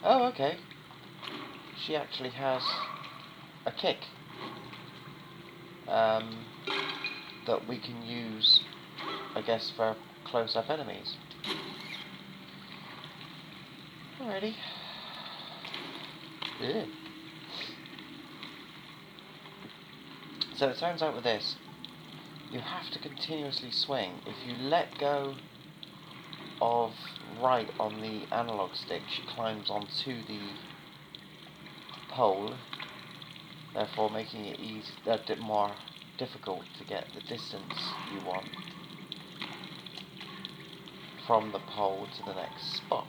Oh, okay. She actually has a kick that we can use, I guess, for close-up enemies. Alrighty. Ew. So it turns out with this, you have to continuously swing. If you let go of right on the analog stick, she climbs onto the pole, therefore making it a bit more difficult to get the distance you want from the pole to the next spot.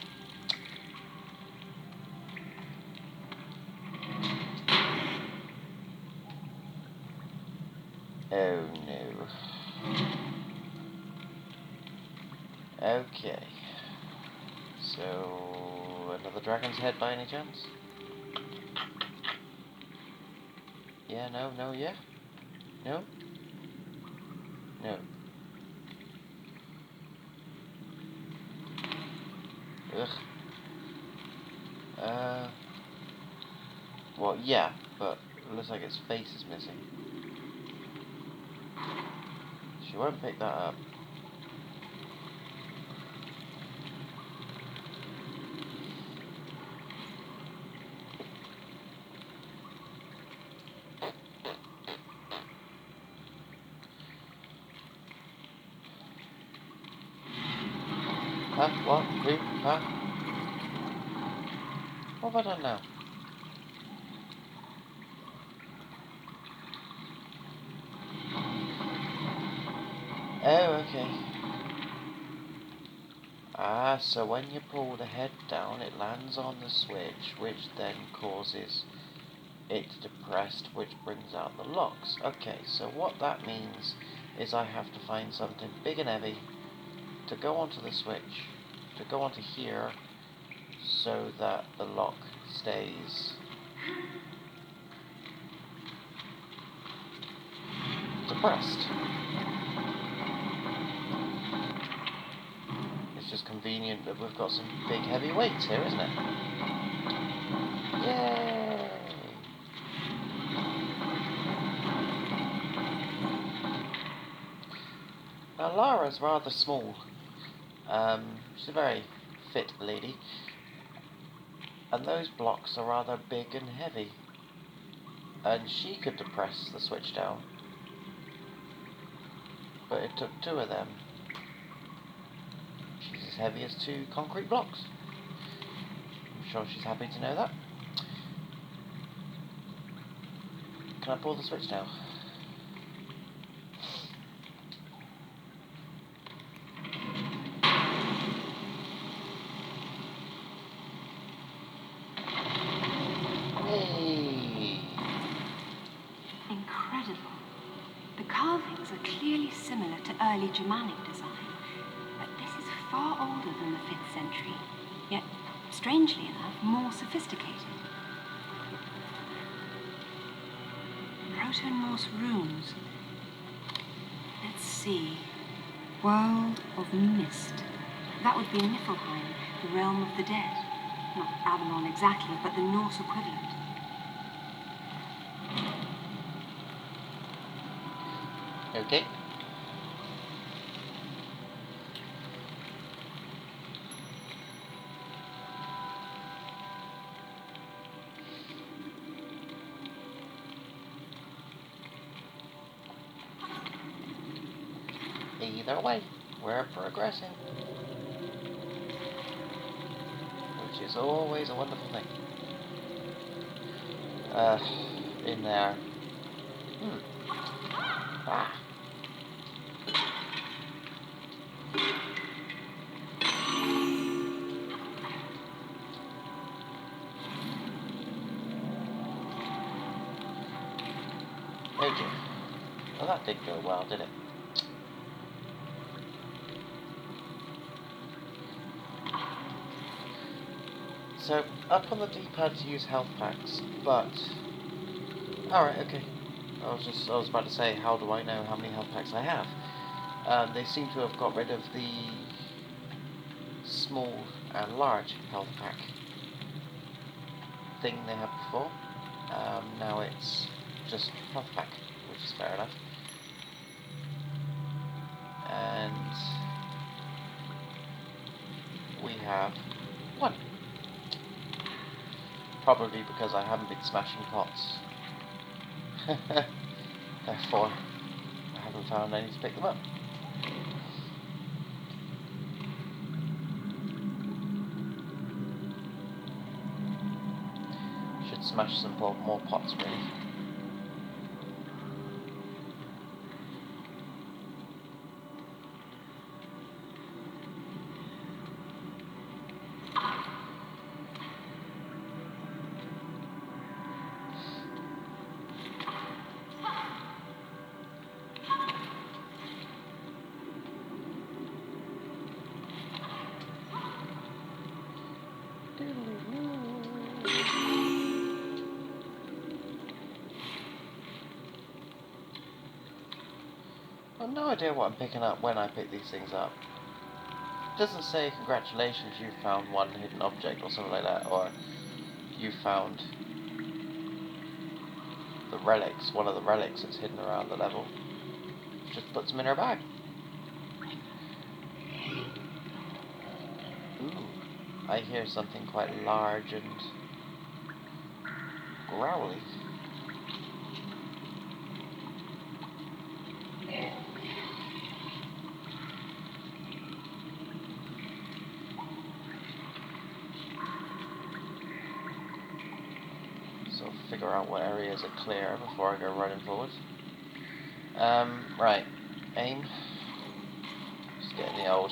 Oh no. Okay. So, another dragon's head by any chance? Yeah, no, no, yeah? No? No. Ugh. Well, yeah, but it looks like its face is missing. She won't pick that up. Huh? What? Who? Huh? What have I done now? Oh, okay. Ah, so when you pull the head down, it lands on the switch, which then causes it depressed, which brings out the locks. Okay, so what that means is I have to find something big and heavy to go onto the switch, to go onto here, so that the lock stays depressed. It's just convenient that we've got some big heavy weights here, isn't it? Yay! Now Lara's rather small. She's a very fit lady. And those blocks are rather big and heavy. And she could depress the switch down. But it took two of them. She's as heavy as two concrete blocks. I'm sure she's happy to know that. Can I pull the switch now? Hey! Incredible. The carvings are clearly similar to early Germanic design, but this is far older than the 5th century, yet, strangely enough, more sophisticated. Proto-Norse runes. Let's see. World of Mist. That would be Niflheim, the realm of the dead. Not Avalon exactly, but the Norse equivalent. Okay. Either way, we're progressing. Which is always a wonderful thing. In there. Ah. Oh dear. Well, that didn't go well, did it? So, up on the D-pad to use health packs, but... Alright, okay. I was about to say, how do I know how many health packs I have? They seem to have got rid of the small and large health pack. thing they had before. Now it's just health pack, which is fair enough. And we have 1. Probably because I haven't been smashing pots. Therefore, I haven't found any to pick them up. Should smash some more pots, really. I've no idea what I'm picking up when I pick these things up. It doesn't say congratulations, you found one hidden object or something like that, or you found the relics, one of the relics that's hidden around the level. Just puts them in her bag. Ooh, I hear something quite large and growly. So figure out what areas are clear before I go running forward. Right, aim. Just getting the old.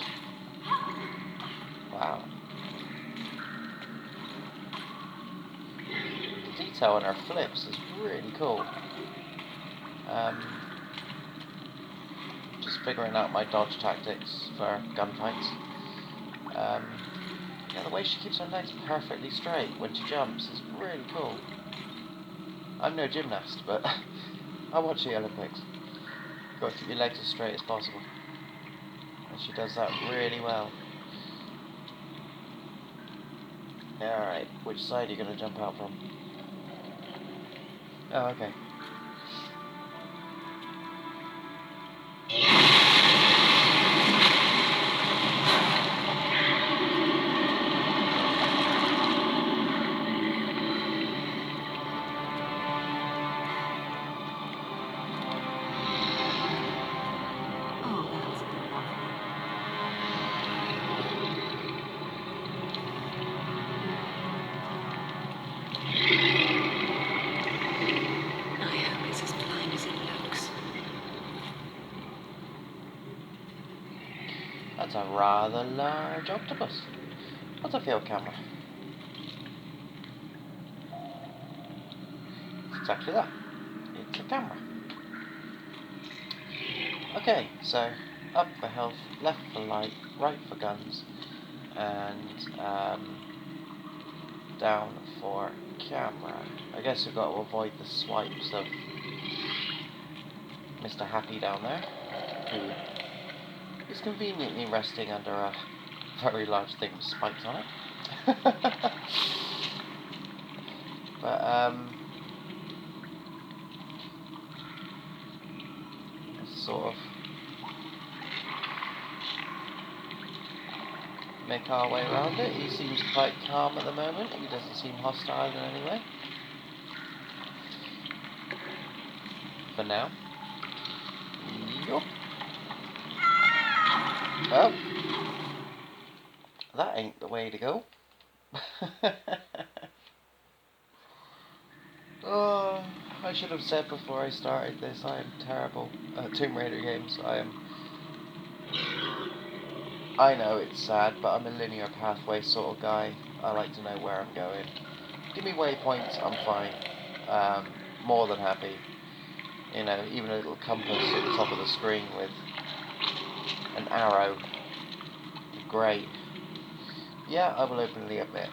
Wow. The detail on her flips is really cool. Just figuring out my dodge tactics for gunfights. Yeah, the way she keeps her legs perfectly straight when she jumps is really cool. I'm no gymnast, but I watch the Olympics. You've got to keep your legs as straight as possible. And she does that really well. Yeah, alright, which side are you going to jump out from? Oh, okay. That's a rather large octopus. What's a field camera? It's exactly that. It's a camera. Okay, so up for health, left for light, right for guns, and down for camera. I guess we've got to avoid the swipes of Mr. Happy down there, who is conveniently resting under a very large thing with spikes on it. But sort of make our way around it. He seems quite calm at the moment. He doesn't seem hostile in any way. For now. Yup. Oh. That ain't the way to go. Oh, I should have said before I started this, I am terrible at Tomb Raider games. I know it's sad, but I'm a linear pathway sort of guy. I like to know where I'm going. Give me waypoints, I'm fine. More than happy. You know, even a little compass at the top of the screen with an arrow. Great. Yeah, I will openly admit.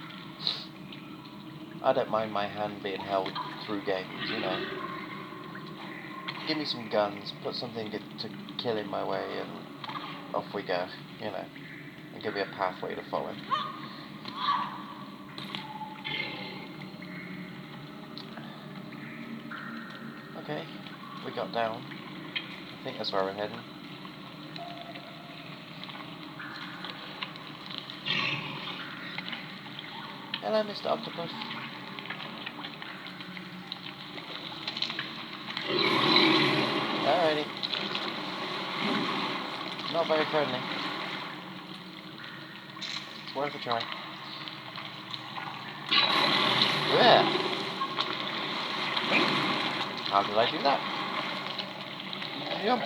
I don't mind my hand being held through games, you know. Give me some guns, put something to kill in my way, and off we go, you know. And give me a pathway to follow. Okay, we got down. I think that's where we're heading. Hello, Mr. Octopus. Alrighty. Not very friendly. It's worth a try. Yeah. How did I do that? Jump.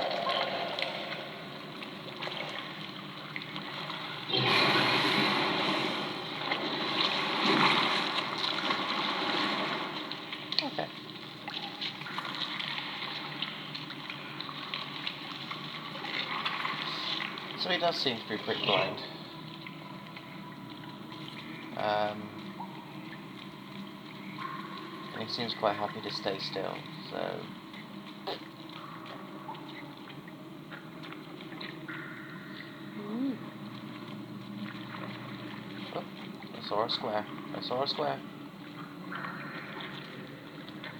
Okay. So he does seem to be pretty blind. And he seems quite happy to stay still, so... Oh, I saw a square. I saw a square.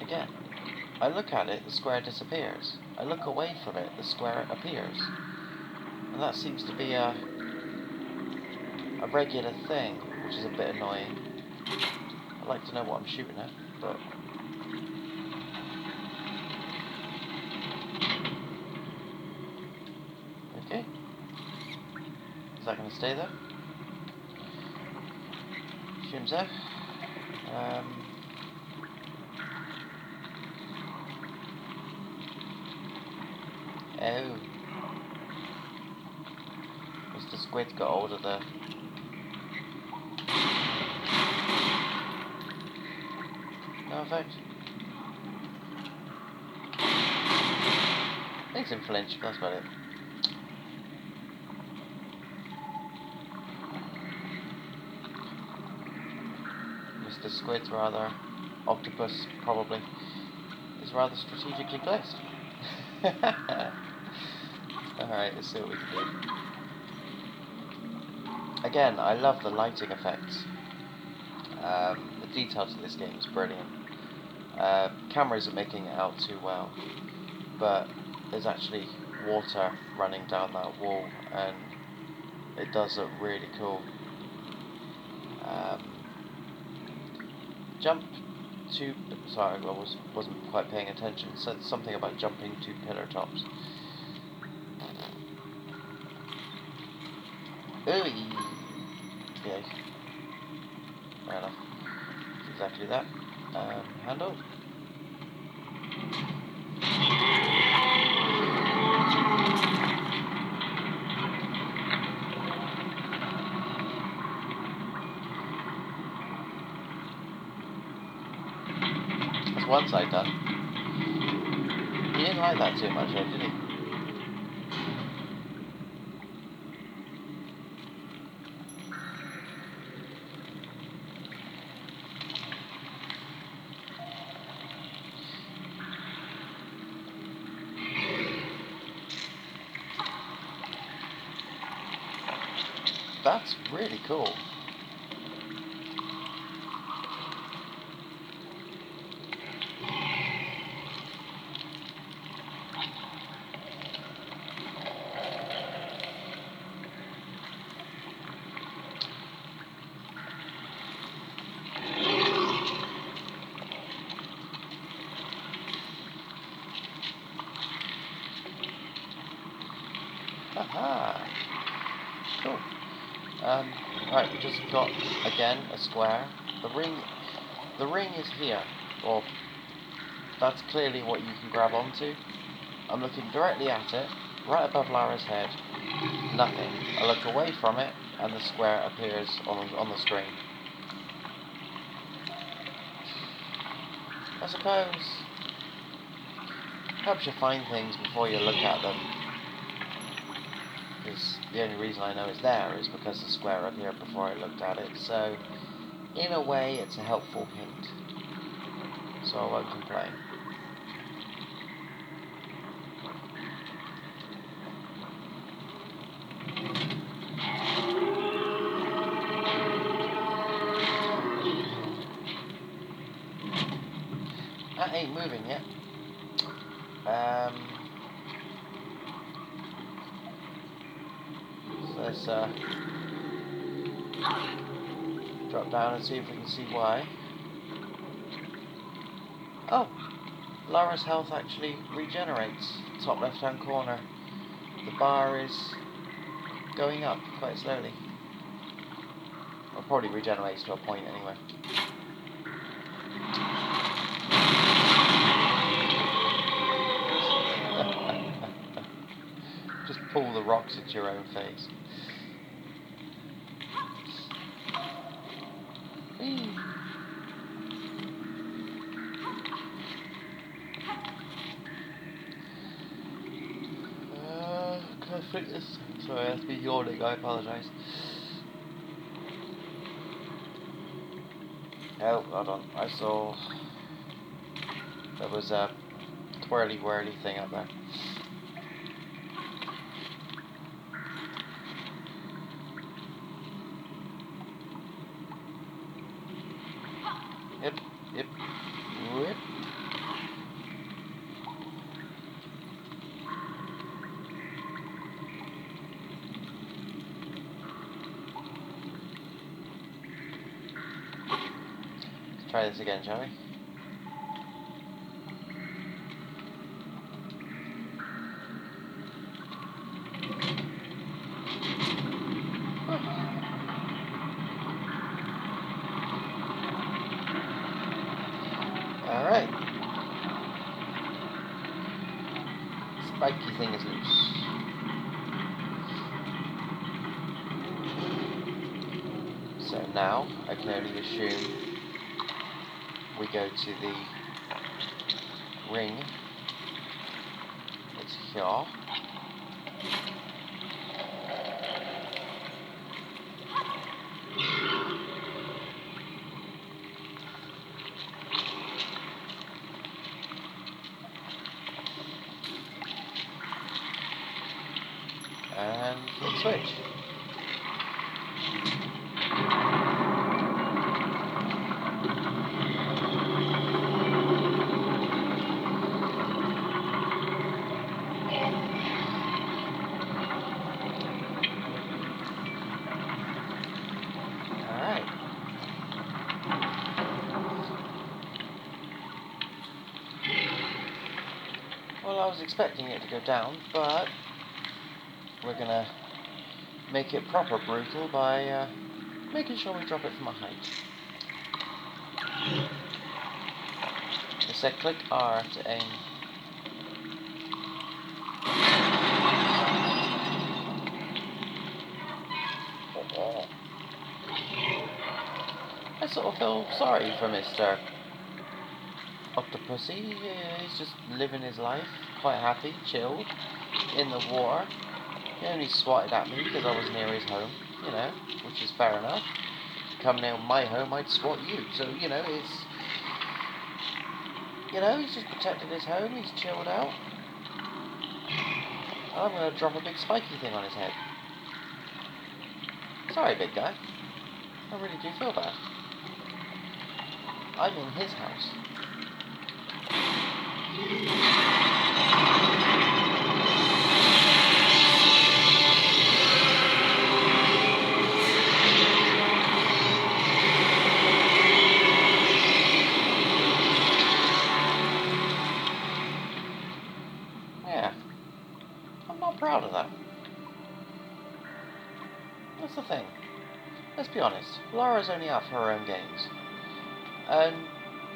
Again. I look at it, the square disappears. I look away from it, the square appears. And that seems to be a regular thing, which is a bit annoying. I'd like to know what I'm shooting at, but... Okay. Is that going to stay there? Assume so. Oh. Mr. Squid got hold of the... No effect. Makes him flinch, that's about it. Mr. Squid's rather... Octopus, probably. Is rather strategically placed. Alright, let's see what we can do. Again, I love the lighting effects. The detail to this game is brilliant. Camera isn't making it out too well, but there's actually water running down that wall, and it does look really cool. Jump to... Sorry, I wasn't quite paying attention. It said something about jumping to pillar tops. Ooh! Yeah. Fair enough. Exactly that. Handle. That's one side done. He didn't like that too much, though, did he? That's really cool. Aha! Cool. Right, we just got, again, a square. The ring is here. Well, that's clearly what you can grab onto. I'm looking directly at it, right above Lara's head. Nothing. I look away from it, and the square appears on the screen. I suppose helps you find things before you look at them. Because the only reason I know it's there is because the square appeared before I looked at it. So, in a way, it's a helpful hint. So I won't complain. That ain't moving yet. So let's drop down and see if we can see why. Oh, Lara's health actually regenerates. Top left-hand corner. The bar is going up quite slowly. Or probably regenerates to a point anyway. Just pull the rocks into your own face. Can I flick this? Sorry, I have to be yawning, I apologise. Oh, hold on, I saw there was a twirly whirly thing up there. Yep, yep, whip. Let's try this again, shall we? Alright. Spiky thing is loose. So now, I can only assume we go to the ring. It's here. And flip switch. Alright. Well, I was expecting it to go down, but we're gonna make it proper brutal by making sure we drop it from a height. It said click R to aim. Oh. I sort of feel sorry for Mr. Octopussy. He's just living his life, quite happy, chilled, in the water. He only swatted at me because I was near his home, you know, which is fair enough. Come near my home, I'd swat you. So, you know, he's just protected his home, he's chilled out. I'm going to drop a big spiky thing on his head. Sorry, big guy. I really do feel bad. I'm in his house. Yeah. I'm not proud of that. That's the thing. Let's be honest. Lara's only out for her own games. And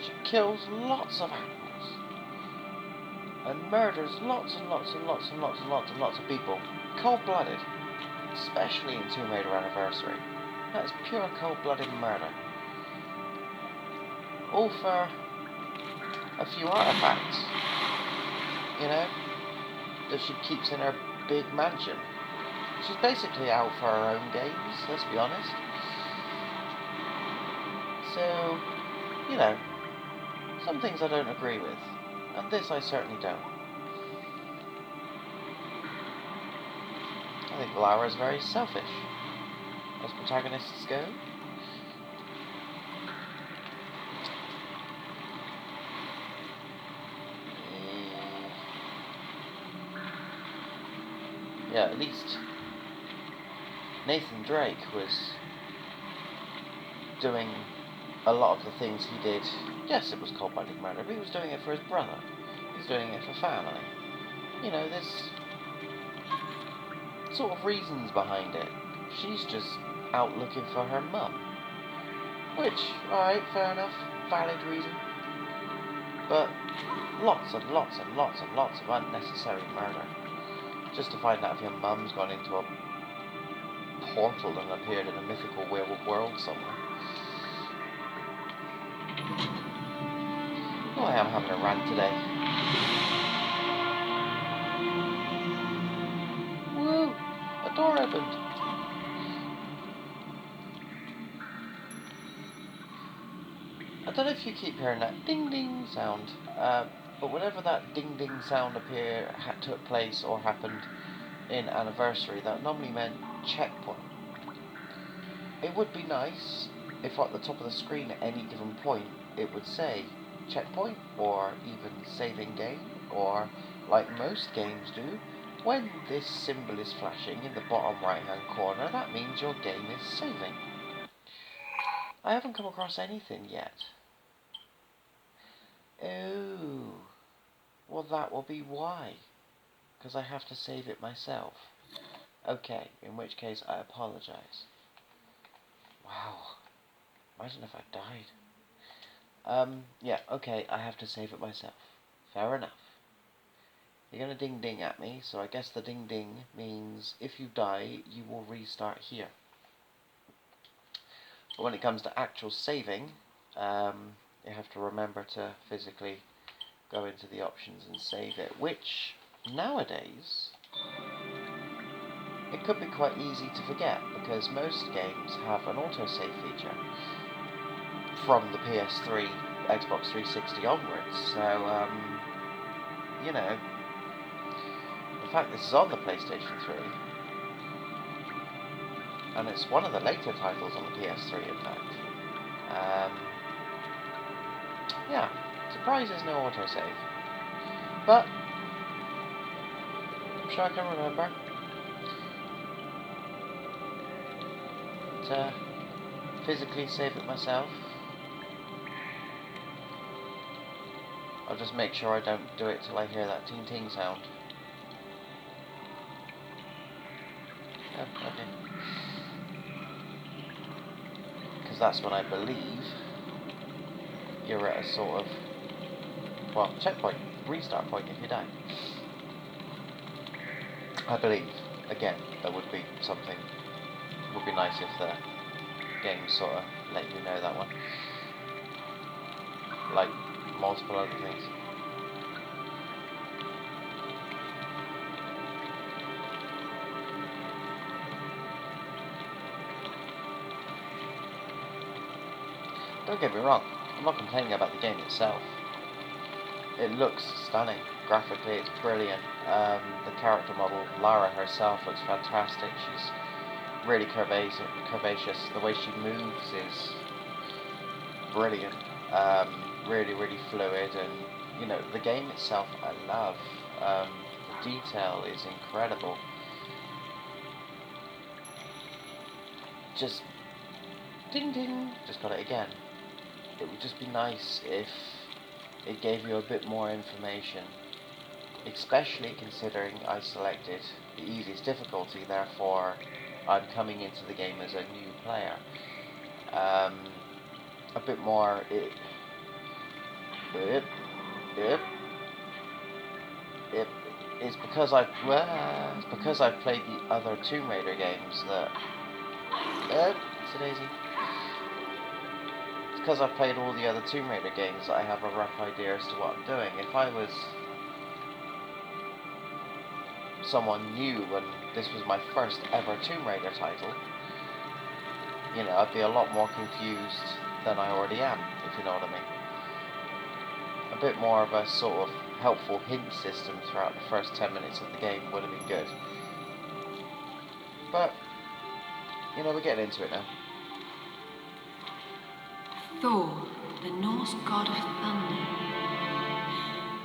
she kills lots of animals. And murders lots and lots and lots and lots and lots and lots of people. Cold-blooded. Especially in Tomb Raider Anniversary. That is pure cold-blooded murder. All for a few artifacts. You know? That she keeps in her big mansion. She's basically out for her own games, let's be honest. So, you know, some things I don't agree with. And this I certainly don't. I think Lara's very selfish, as protagonists go. yeah, at least Nathan Drake was doing a lot of the things he did. Yes, it was cold-blooded murder, but he was doing it for his brother. He's doing it for family. You know, there's sort of reasons behind it. She's just out looking for her mum. Which, alright, fair enough, valid reason. But lots and lots and lots and lots of unnecessary murder. Just to find out if your mum's gone into a portal and appeared in a mythical world somewhere. Oh, I am having a rant today. Woo! A door opened! I don't know if you keep hearing that ding ding sound, but whenever that ding ding sound took place or happened in Anniversary, that normally meant checkpoint. It would be nice if at the top of the screen at any given point it would say checkpoint, or even saving game, or like most games do, when this symbol is flashing in the bottom right hand corner, that means your game is saving. I haven't come across anything yet. Oh, well that will be why, because I have to save it myself. Okay, in which case I apologise. Wow, imagine if I died. Yeah, okay, I have to save it myself. Fair enough. You're gonna ding ding at me, so I guess the ding ding means if you die, you will restart here. But when it comes to actual saving, you have to remember to physically go into the options and save it, which nowadays it could be quite easy to forget because most games have an autosave feature from the PS3, Xbox 360 onwards. So, you know, in fact this is on the PlayStation 3, and it's one of the later titles on the PS3 in fact. Yeah, surprised there's no autosave. But I'm sure I can remember to physically save it myself. I'll just make sure I don't do it till I hear that ting ting sound. Oh, okay. Because that's when I believe you're at a sort of, well, checkpoint, restart point if you die. I believe. Again, that would be something, would be nice if the game sort of let you know that one. Like multiple other things. Don't get me wrong, I'm not complaining about the game itself. It looks stunning. Graphically, it's brilliant. The character model, Lara herself, looks fantastic. She's really curvaceous. The way she moves is brilliant. Really, really fluid, and you know, the game itself I love. The detail is incredible. Just ding ding, just got it again. It would just be nice if it gave you a bit more information, especially considering I selected the easiest difficulty, therefore I'm coming into the game as a new player. A bit more, it's because I've played the other Tomb Raider games that, it's a daisy. It's because I've played all the other Tomb Raider games that I have a rough idea as to what I'm doing. If I was someone new and this was my first ever Tomb Raider title, you know, I'd be a lot more confused than I already am, if you know what I mean. A bit more of a sort of helpful hint system throughout the first 10 minutes of the game would have been good. But, you know, we're getting into it now. Thor, the Norse god of thunder.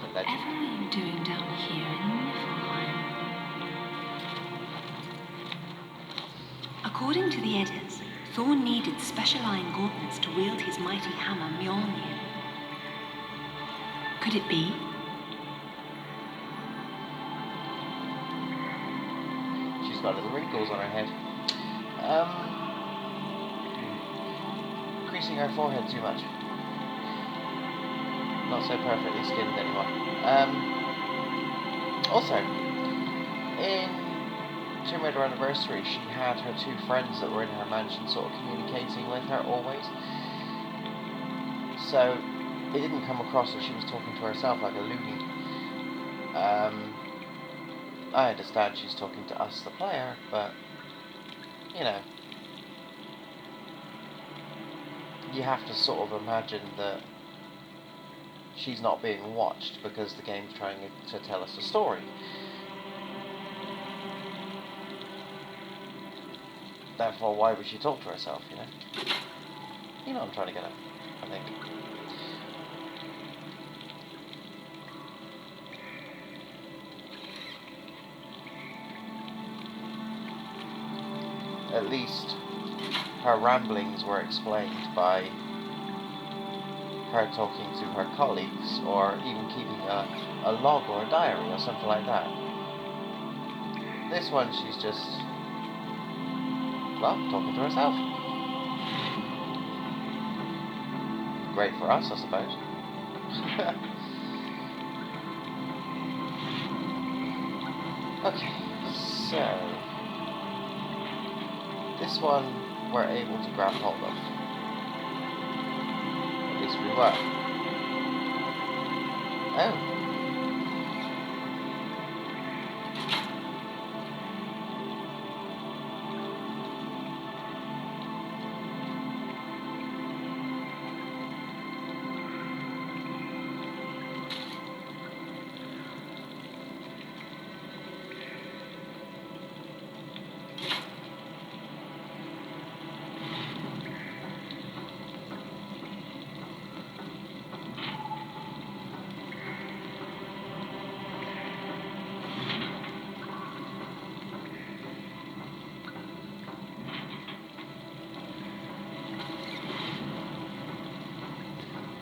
Whatever are you doing down here in Niflheim? According to the Eddas, Thor needed special iron gauntlets to wield his mighty hammer Mjolnir. Could it be? She's got little wrinkles on her head. Creasing her forehead too much. Not so perfectly skinned anymore. Also, in Tomb Raider Anniversary, she had her two friends that were in her mansion sort of communicating with her always. So, it didn't come across that she was talking to herself like a loony. I understand she's talking to us, the player, but, you know, you have to sort of imagine that she's not being watched because the game's trying to tell us a story. Therefore, why would she talk to herself, you know? You know what I'm trying to get at, I think. At least her ramblings were explained by her talking to her colleagues, or even keeping a log or a diary or something like that. This one, she's just, well, talking to herself. Great for us, I suppose. Okay, so this one we're able to grab hold of. At least we were. Oh.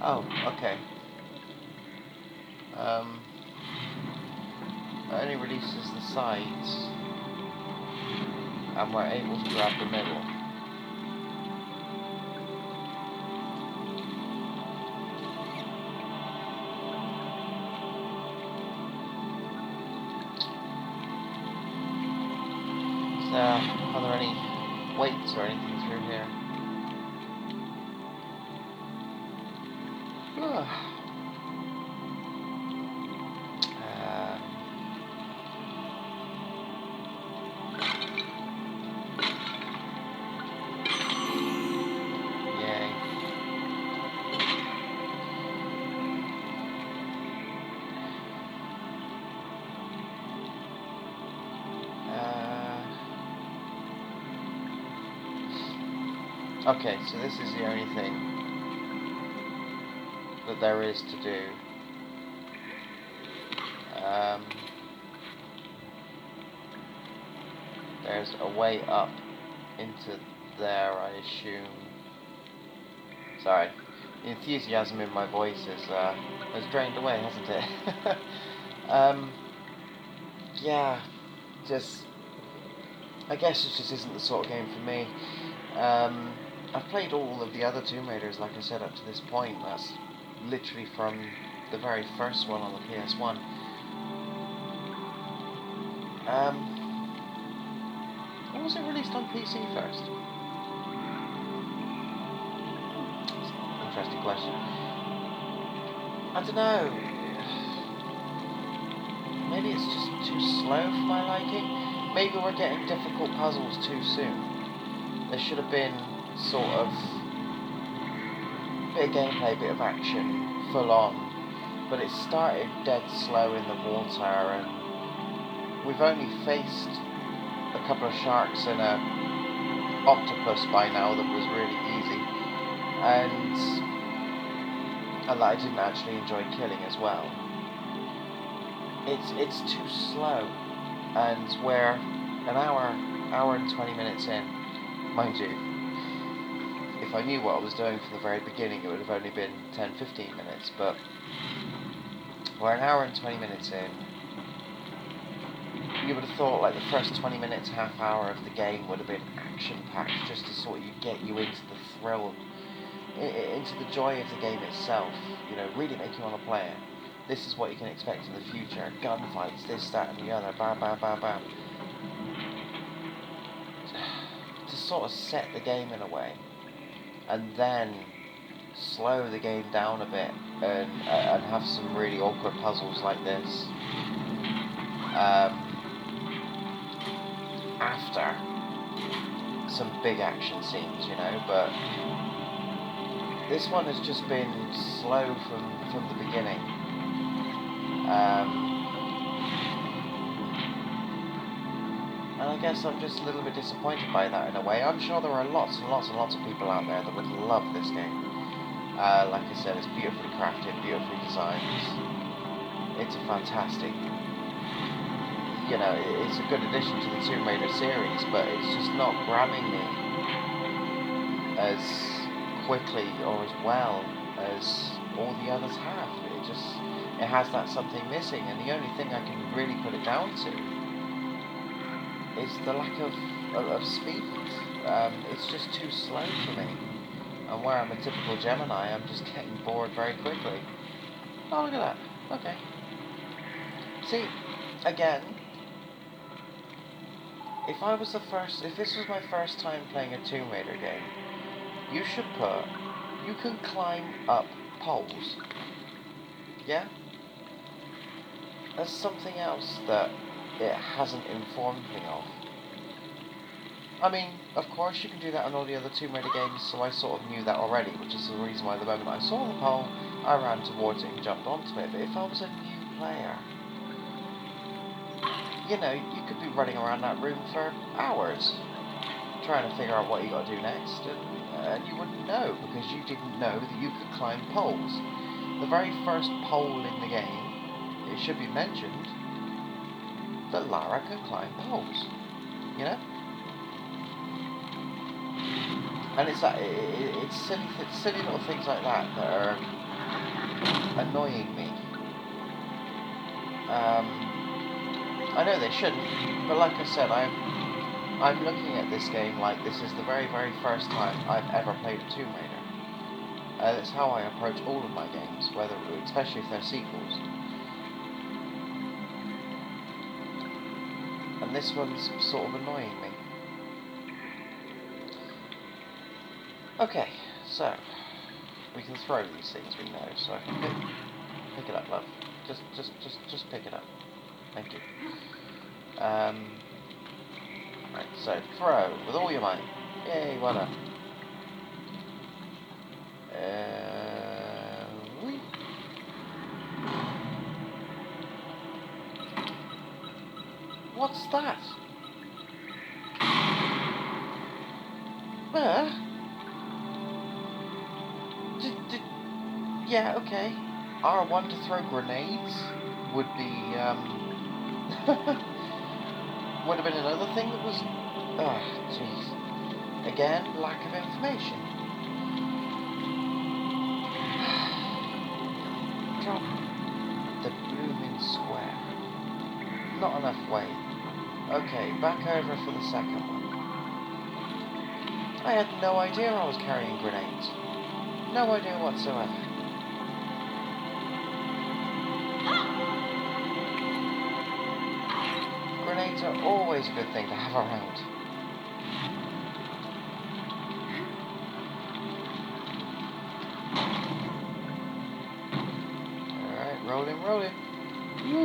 Oh, okay. It only releases the sides, and we're able to grab the middle. Are there any weights or anything through here? Yay. Okay, so this is the only thing that there is to do. There's a way up into there, I assume. Sorry, the enthusiasm in my voice has drained away, hasn't it? Yeah, just, I guess it just isn't the sort of game for me. I've played all of the other Tomb Raiders, like I said, up to this point. That's literally from the very first one on the PS1. Or was it released on PC first? Interesting question. I don't know. Maybe it's just too slow for my liking. Maybe we're getting difficult puzzles too soon. There should have been sort of bit of gameplay, bit of action, full on. But it started dead slow in the water, and we've only faced a couple of sharks and a octopus by now that was really easy. And that I didn't actually enjoy killing as well. It's too slow, and we're an hour and 20 minutes in, Mind you, if I knew what I was doing from the very beginning, it would have only been 10-15 minutes, but we're an hour and 20 minutes in. You would have thought like the first 20 minutes, half hour of the game would have been action-packed, just to sort of get you into the thrill, into the joy of the game itself, you know, really make you want to play it. This is what you can expect in the future, gunfights, this, that and the other, bam, bam, bam, bam. To sort of set the game in a way, and then slow the game down a bit, and have some really awkward puzzles like this. After some big action scenes, you know, but this one has just been slow from the beginning. And I guess I'm just a little bit disappointed by that in a way. I'm sure there are lots and lots and lots of people out there that would love this game. Like I said, it's beautifully crafted, beautifully designed. It's a fantastic, you know, it's a good addition to the Tomb Raider series, but it's just not grabbing me as quickly or as well as all the others have. It has that something missing, and the only thing I can really put it down to is the lack of speed. It's just too slow for me. And where I'm a typical Gemini, I'm just getting bored very quickly. Oh, look at that. Okay. See, again, if this was my first time playing a Tomb Raider game, you can climb up poles. Yeah? That's something else that it hasn't informed me of. I mean, of course you can do that on all the other Tomb Raider games, so I sort of knew that already, which is the reason why the moment I saw the pole, I ran towards it and jumped onto it. But if I was a new player, you know, you could be running around that room for hours, trying to figure out what you got to do next, and you wouldn't know, because you didn't know that you could climb poles. The very first pole in the game, it should be mentioned that Lara can climb poles, you know? And it's silly little things like that are annoying me. I know they shouldn't, but like I said, I'm looking at this game like this is the very, very first time I've ever played a Tomb Raider. That's how I approach all of my games, especially if they're sequels. And this one's sort of annoying me. Okay, so we can throw these things, we know. So I can pick it up, love. Just pick it up. Thank you. Right, so throw with all your might. Yay, well done. Whee. What's that? Yeah, okay. R1 to throw grenades would be, would have been another thing that was... Oh, jeez. Again, lack of information. Drop the blooming square. Not enough weight. Okay, back over for the second one. I had no idea I was carrying grenades. No idea whatsoever. Grenades are always a good thing to have around. Alright, rolling. Woo.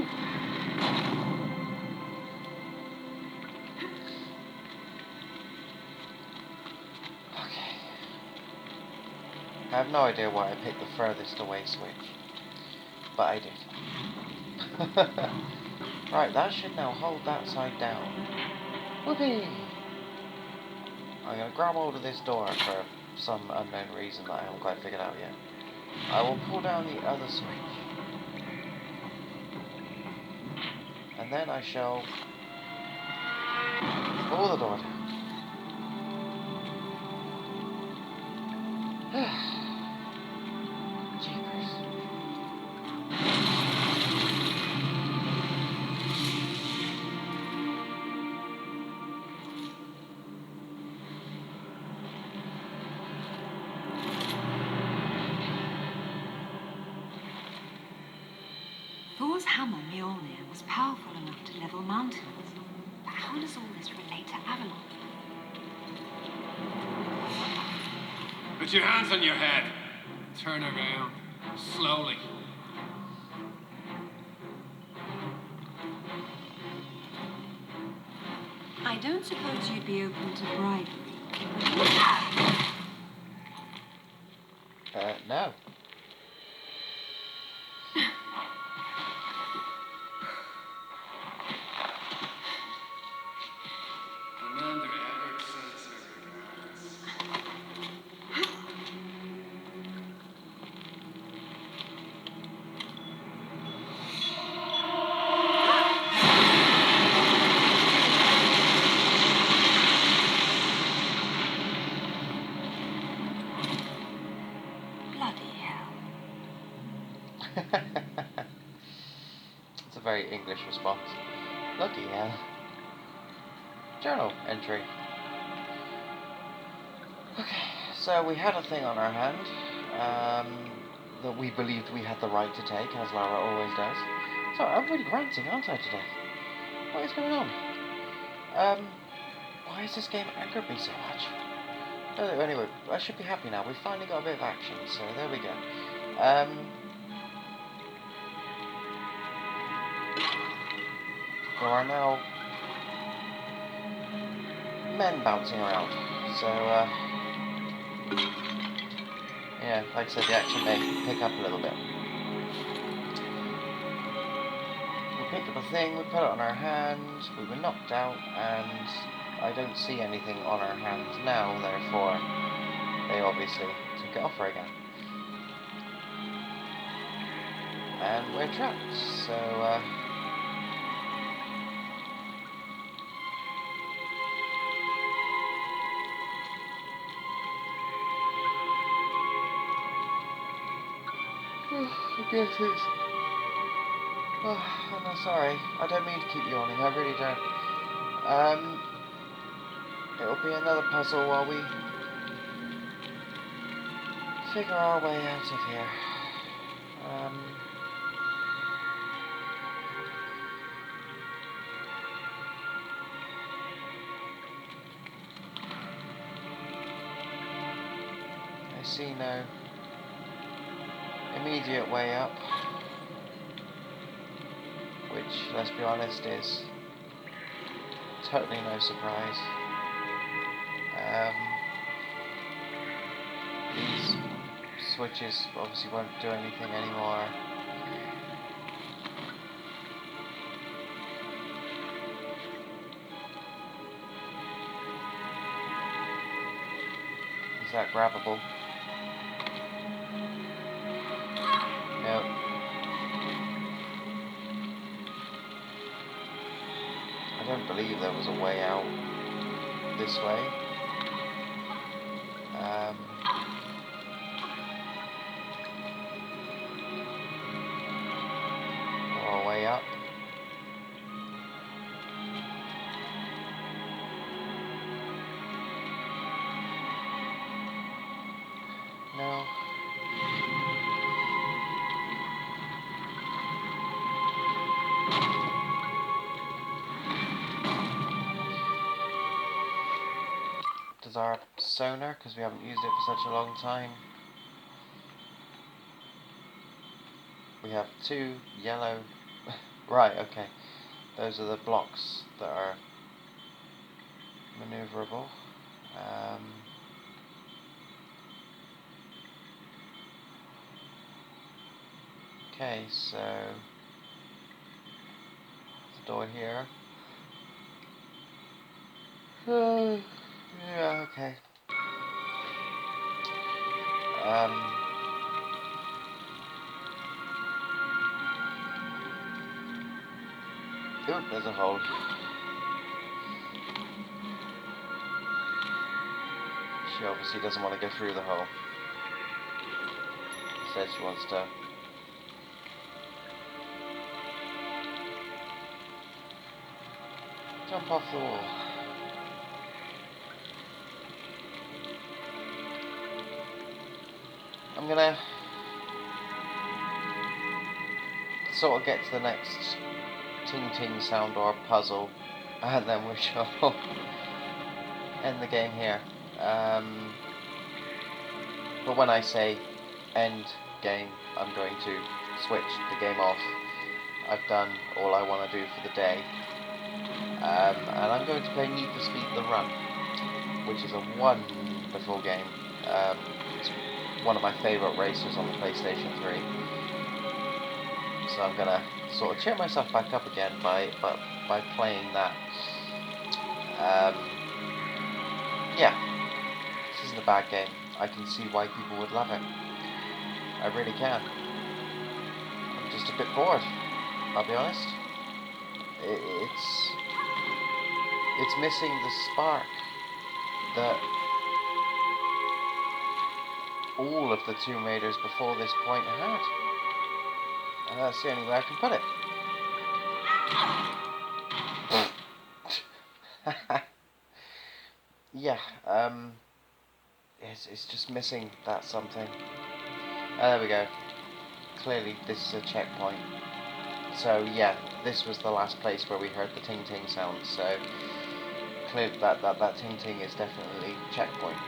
Okay. I have no idea why I picked the furthest away switch, but I did. Right, that should now hold that side down. Whoopee! I'm going to grab hold of this door for some unknown reason that I haven't quite figured out yet. I will pull down the other switch. And then I shall pull the door down. Jeepers. Thor's hammer, Mjolnir, was powerful enough to level mountains. But how does all this relate to Avalon? Put your hands on your head. Turn around. Slowly. I don't suppose you'd be open to bribery. No. Commander Edward sends her regards. Bloody hell. It's a very English response. Bloody hell. Journal entry. Okay, so we had a thing on our hand that we believed we had the right to take, as Lara always does. Sorry, I'm really ranting, aren't I, today? What is going on? Why has this game angered me so much? Oh, anyway, I should be happy now. We've finally got a bit of action, so there we go. There are now men bouncing around, so yeah, like I said, the action may pick up a little bit. We picked up a thing, we put it on our hand, we were knocked out, and I don't see anything on our hands now, therefore they obviously took it off her again. And we're trapped, so I guess it's... Oh, I'm sorry. I don't mean to keep yawning. I really don't. It'll be another puzzle while we figure our way out of here. I see no immediate way up, which, let's be honest, is totally no surprise. These switches obviously won't do anything anymore. Is that grabbable? No. I don't believe there was a way out this way. Or a way up. No. Does our sonar, because we haven't used it for such a long time. We have two yellow... Right, okay. Those are the blocks that are maneuverable. Okay, so... the door here. Yeah, okay. Oop, there's a hole. She obviously doesn't want to go through the hole. instead she wants to... jump off the wall. I'm gonna sort of get to the next ting-ting sound or puzzle, and then we shall end the game here. But when I say end game, I'm going to switch the game off. I've done all I want to do for the day. And I'm going to play Need for Speed The Run, which is a wonderful game. It's one of my favourite racers on the PlayStation 3. So I'm going to sort of cheer myself back up again by playing that. Yeah, this isn't a bad game. I can see why people would love it. I really can. I'm just a bit bored, I'll be honest. It's missing the spark that all of the Tomb Raiders before this point had. And that's the only way I can put it. Yeah, it's just missing that something. There we go. Clearly this is a checkpoint. So yeah, this was the last place where we heard the ting-ting sound, so clearly that ting-ting is definitely checkpoint.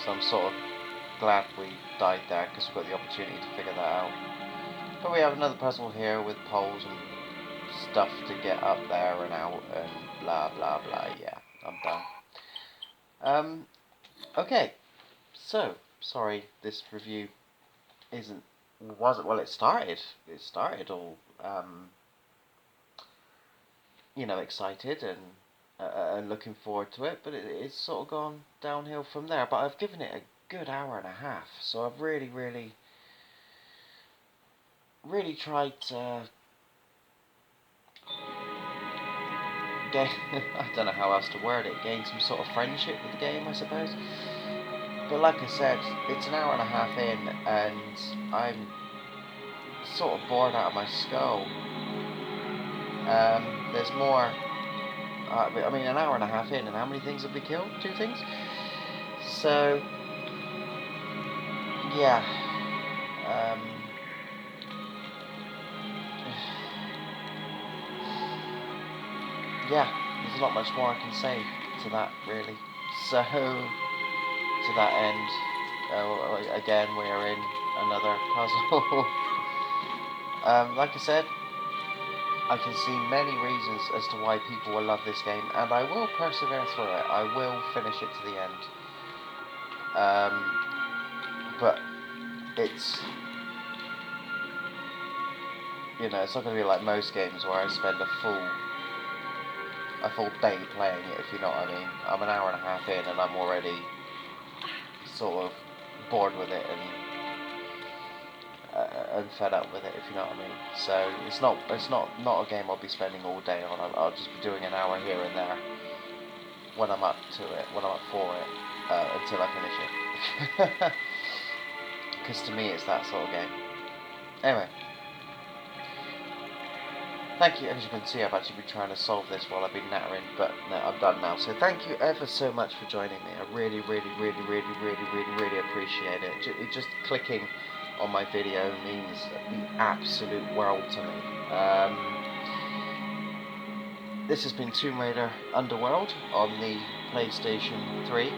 So I'm sort of glad we died there, because we've got the opportunity to figure that out. But we have another puzzle here with poles and stuff to get up there and out and blah blah blah. Yeah, I'm done. Okay, so sorry this review wasn't well. It started all you know, excited and looking forward to it, but it's sort of gone downhill from there. But I've given it a good hour and a half, so I've really tried to gain, I don't know how else to word it, gain some sort of friendship with the game, I suppose. But like I said, it's an hour and a half in, and I'm sort of bored out of my skull. There's more. I mean, an hour and a half in, and how many things have we killed? 2 things? So, yeah. Yeah, there's not much more I can say to that, really. So, to that end, again, we are in another puzzle. Like I said, I can see many reasons as to why people will love this game, and I will persevere through it. I will finish it to the end. But it's, you know, it's not going to be like most games where I spend a full day playing it, if you know what I mean. I'm an hour and a half in, and I'm already sort of bored with it and fed up with it, if you know what I mean. So it's not a game I'll be spending all day on. I'll just be doing an hour here and there when I'm up to it, when I'm up for it, until I finish it. Because to me, it's that sort of game. Anyway, thank you. As you can see, I've actually been trying to solve this while I've been nattering, but no, I'm done now. So thank you ever so much for joining me. I really appreciate it. It just clicking on my video means the absolute world to me. This has been Tomb Raider Underworld on the PlayStation 3.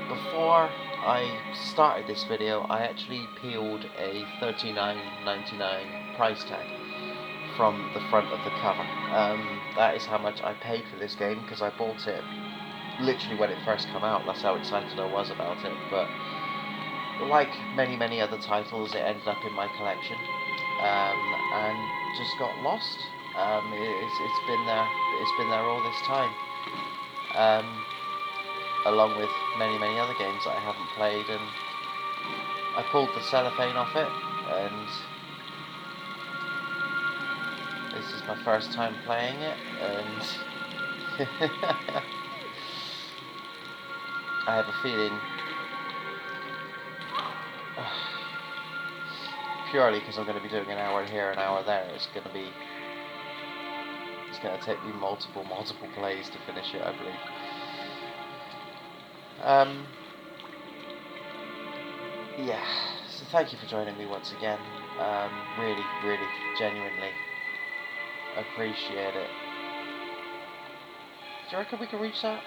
Before I started this video, I actually peeled a $39.99 price tag from the front of the cover. That is how much I paid for this game, because I bought it literally when it first came out. That's how excited I was about it. But like many other titles, it ended up in my collection and just got lost. It's been there all this time, along with many other games that I haven't played. And I pulled the cellophane off it, and this is my first time playing it, and I have a feeling purely because I'm going to be doing an hour here, an hour there. It's going to take me multiple plays to finish it, I believe. Yeah, so thank you for joining me once again. Really, genuinely appreciate it. Do you reckon we can reach that?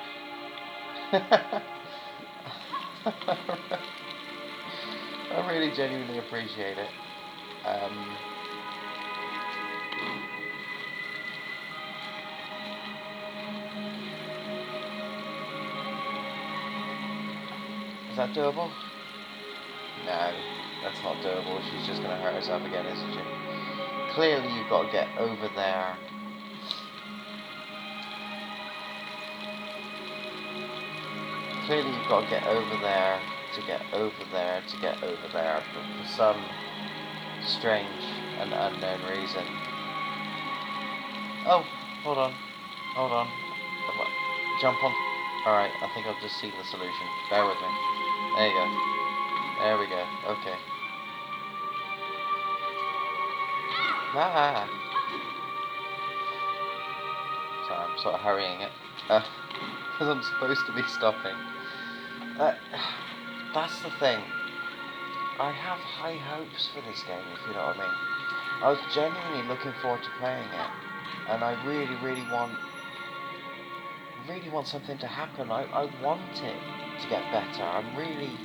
I really genuinely appreciate it. Is that doable? No, that's not doable. She's just going to hurt herself again, isn't she? Clearly you've got to get over there. Clearly you've got to get over there to get over there to get over there, but for some strange and unknown reason. Oh, hold on. Jump on. Alright, I think I've just seen the solution. Bear with me. There you go. There we go. Okay. Ah! Sorry, I'm sort of hurrying it. Because I'm supposed to be stopping. That's the thing. I have high hopes for this game, if you know what I mean. I was genuinely looking forward to playing it. And I really want something to happen. I want it to get better. I'm really